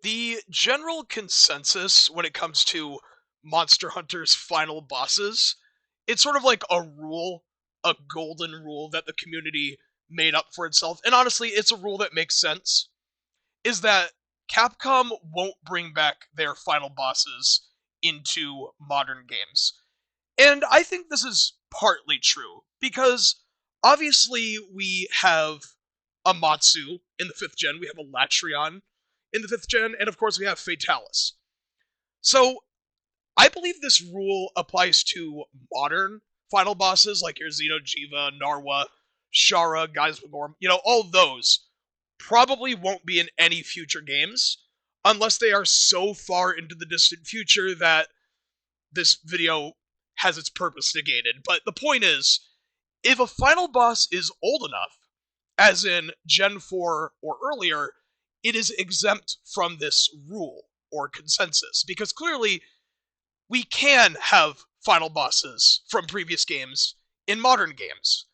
The general consensus when it comes to Monster Hunter's final bosses, it's sort of like a rule, a golden rule that the community made up for itself. And honestly, it's a rule that makes sense, is that Capcom won't bring back their final bosses into modern games. And I think this is partly true, because obviously we have Amatsu in the 5th gen, we have a Latrion in the 5th gen, and of course we have Fatalis. So I believe this rule applies to modern final bosses like your Xeno'jiiva, Narwa, Shara, Geismagor, all those probably won't be in any future games unless they are so far into the distant future that this video has its purpose negated. But the point is, if a final boss is old enough, as in Gen 4 or earlier, it is exempt from this rule or consensus, because clearly we can have final bosses from previous games in modern games.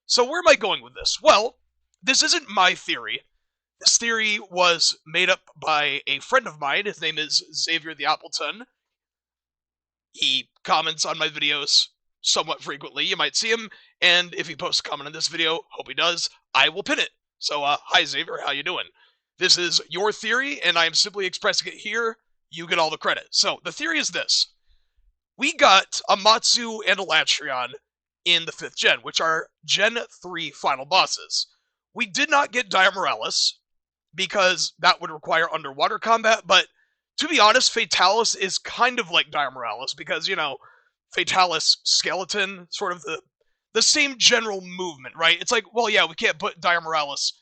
So where am I going with this? Well, this isn't my theory. This theory was made up by a friend of mine. His name is Xavier the Appleton. He comments on my videos somewhat frequently. You might see him, and if he posts a comment on this video, hope he does, I will pin it. So, hi Xavier, how you doing? This is your theory, and I am simply expressing it here. You get all the credit. So, the theory is this. We got Amatsu and Elatrion in the 5th gen, which are Gen 3 final bosses. We did not get Diamorales, because that would require underwater combat, but to be honest, Fatalis is kind of like Diamorales, because, Fatalis skeleton, sort of the same general movement, right? It's like, well, yeah, we can't put Diamorales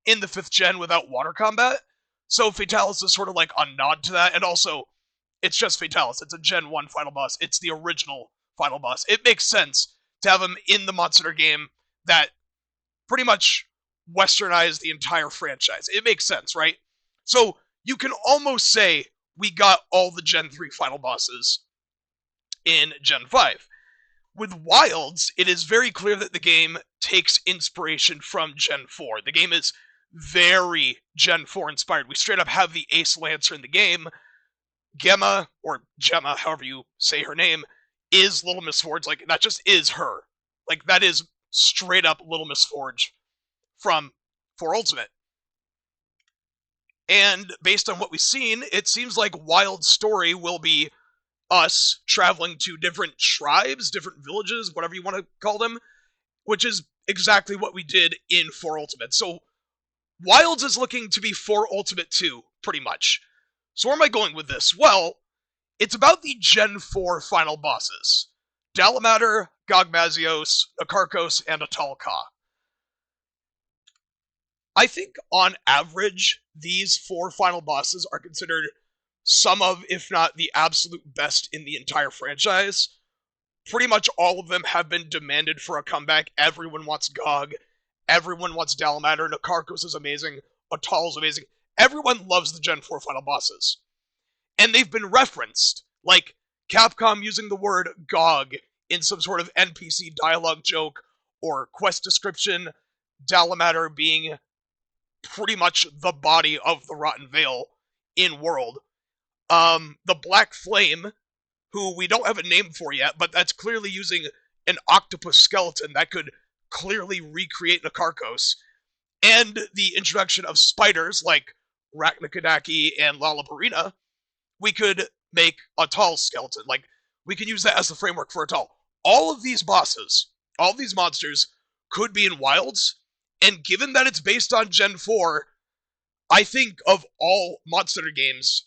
in the 5th gen without water combat, so Fatalis is sort of like a nod to that, and also, it's just Fatalis. It's a Gen 1 final boss. It's the original final boss. It makes sense to have him in the Monster game that pretty much westernized the entire franchise. It makes sense, right? So you can almost say we got all the Gen 3 final bosses in Gen 5. With Wilds, it is very clear that the game takes inspiration from Gen 4. The game is very Gen 4 inspired. We straight up have the Ace Lancer in the game. Gemma, or Gemma, however you say her name, is Little Miss Forge. Like, that just is her. Like, that is straight up Little Miss Forge from 4 Ultimate. And based on what we've seen, it seems like Wild's story will be us traveling to different tribes, different villages, whatever you want to call them, which is exactly what we did in 4 Ultimate. So Wilds is looking to be 4 Ultimate 2, pretty much. So where am I going with this? Well, it's about the Gen 4 final bosses. Dalamater, Gogmazios, Akarkos, and Atal'ka. I think, on average, these 4 final bosses are considered some of, if not the absolute best in the entire franchise. Pretty much all of them have been demanded for a comeback. Everyone wants Gog. Everyone wants Dalamater. Nakarkos is amazing. Atal is amazing. Everyone loves the Gen 4 final bosses. And they've been referenced, like Capcom using the word Gog in some sort of NPC dialogue joke or quest description, Dalamater being pretty much the body of the Rotten Vale in World. The Black Flame, who we don't have a name for yet, but that's clearly using an octopus skeleton that could clearly recreate Nakarkos, and the introduction of spiders like Rachnikanaki and Lalabarina, we could make Atal skeleton. Like, we can use that as the framework for Atal. All of these bosses, all of these monsters, could be in Wilds, and given that it's based on Gen 4, I think of all Monster Hunter games,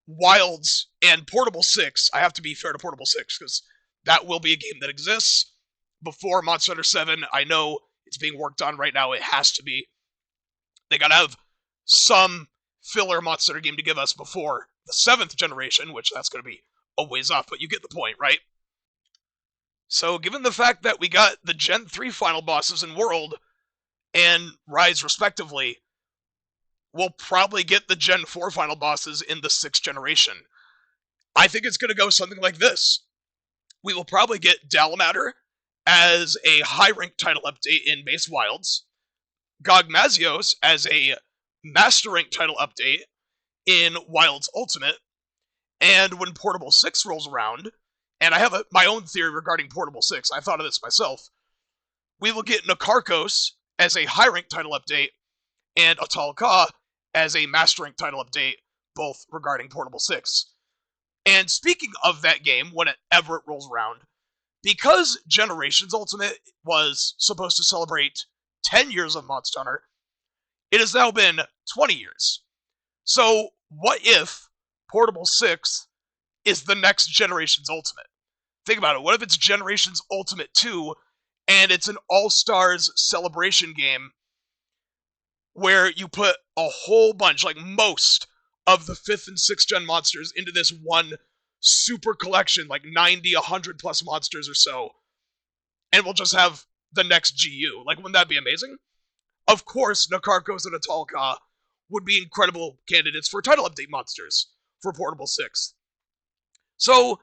Wilds and Portable 6, I have to be fair to Portable 6, because that will be a game that exists before Monster Hunter 7. I know it's being worked on right now. It has to be. They gotta have some filler Monster Hunter game to give us before the 7th generation, which that's gonna be a ways off, but you get the point, right? So, given the fact that we got the Gen 3 final bosses in World and Rise respectively, we'll probably get the Gen 4 final bosses in the 6th generation. I think it's going to go something like this. We will probably get Dalamater as a high rank title update in Base Wilds, Gogmazios as a master rank title update in Wilds Ultimate. And when Portable 6 rolls around, and I have my own theory regarding Portable 6, I thought of this myself, we will get Nakarkos as a high rank title update and Atal Ka as a master rank title update, both regarding Portable 6. And speaking of that game, whenever it rolls around, because Generations Ultimate was supposed to celebrate 10 years of Monster Hunter, it has now been 20 years. So, what if Portable 6 is the next Generations Ultimate? Think about it. What if it's Generations Ultimate 2 and it's an All-Stars celebration game where you put a whole bunch, like most of the 5th and 6th gen monsters into this one super collection, like 90, 100 plus monsters or so, and we'll just have the next GU. Like, wouldn't that be amazing? Of course, Nakarkos and Atal Ka would be incredible candidates for title update monsters for Portable 6. So,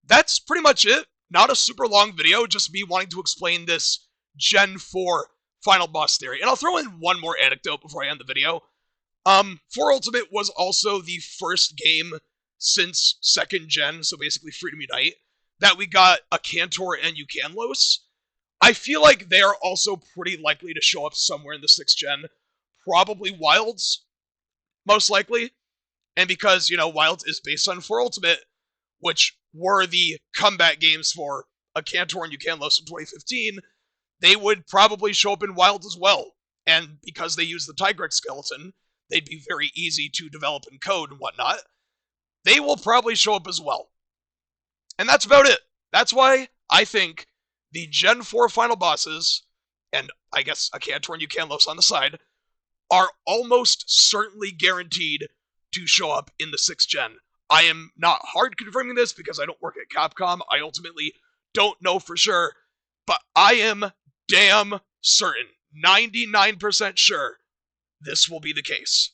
that's pretty much it. Not a super long video, just me wanting to explain this Gen 4 final boss theory. And I'll throw in one more anecdote before I end the video. 4 Ultimate was also the first game since 2nd Gen, so basically Freedom Unite, that we got a Cantor and Eucanlos. I feel like they are also pretty likely to show up somewhere in the 6th Gen. Probably Wilds, most likely. And because, Wilds is based on 4 Ultimate, which were the comeback games for a Cantor and Eucanlos in 2015, they would probably show up in Wilds as well. And because they use the Tigrex skeleton, they'd be very easy to develop and code and whatnot. They will probably show up as well. And that's about it. That's why I think the Gen 4 final bosses, and I guess a Cantor and Eucanlos on the side, are almost certainly guaranteed to show up in the 6th Gen. I am not hard confirming this because I don't work at Capcom. I ultimately don't know for sure, but I am damn certain, 99% sure, this will be the case.